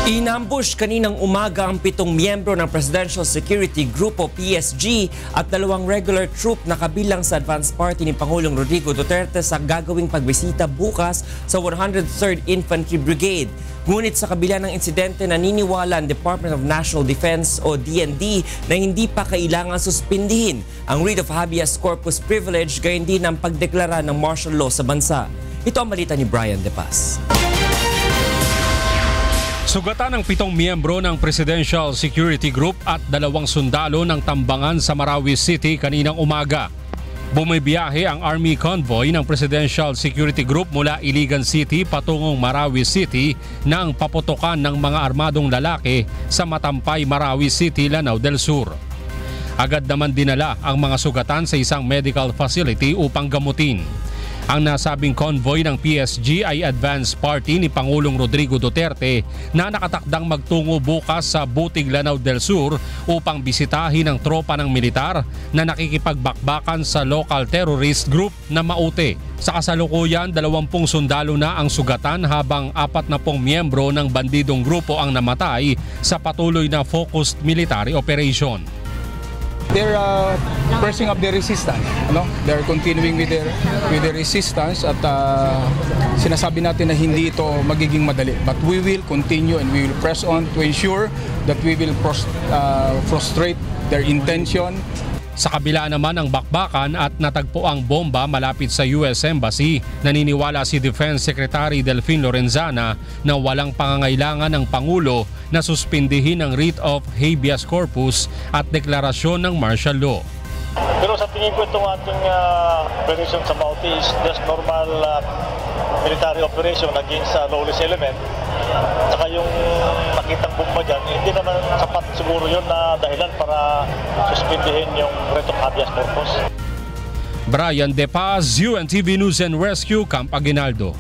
Inambush kaninang umaga ang 7 miyembro ng Presidential Security Group o PSG at 2 regular troop na kabilang sa advance party ni Pangulong Rodrigo Duterte sa gagawing pagbisita bukas sa 103rd Infantry Brigade. Ngunit sa kabila ng insidente, naniniwala ang Department of National Defense o DND na hindi pa kailangan suspindihin ang writ of habeas corpus privilege gayon din ang pagdeklara ng martial law sa bansa. Ito ang balita ni Brian De Paz. Sugatan ng 7 miyembro ng Presidential Security Group at 2 sundalo ng tambangan sa Marawi City kaninang umaga. Bumibiyahe ang Army Convoy ng Presidential Security Group mula Iligan City patungong Marawi City nang paputukan ng mga armadong lalaki sa Matampay, Marawi City, Lanao del Sur. Agad naman dinala ang mga sugatan sa isang medical facility upang gamutin. Ang nasabing convoy ng PSG ay advance party ni Pangulong Rodrigo Duterte na nakatakdang magtungo bukas sa Butig, Lanao del Sur upang bisitahin ang tropa ng militar na nakikipagbakbakan sa local terrorist group na Maute. Sa kasalukuyan, 20 sundalo na ang sugatan habang 40 miyembro ng bandidong grupo ang namatay sa patuloy na focused military operation. They're pressing up the resistance. They're continuing with their resistance at sinasabi natin na hindi ito magiging madali. But we will continue and we will press on to ensure that we will frustrate their intention. Sa kabila naman ng bakbakan at natagpo ang bomba malapit sa US Embassy, naniniwala si Defense Secretary Delfin Lorenzana na walang pangangailangan ng Pangulo na suspindihin ang writ of habeas corpus at deklarasyon ng martial law. Pero sa tingin ko itong ating operation sa Maute is just normal military operation against lawless element. Saka yung nakitang bomba dyan, hindi naman sapat siguro yun na dahilan para suspindihin yung writ of habeas corpus. Brian De Paz, UNTV News and Rescue, Camp Aguinaldo.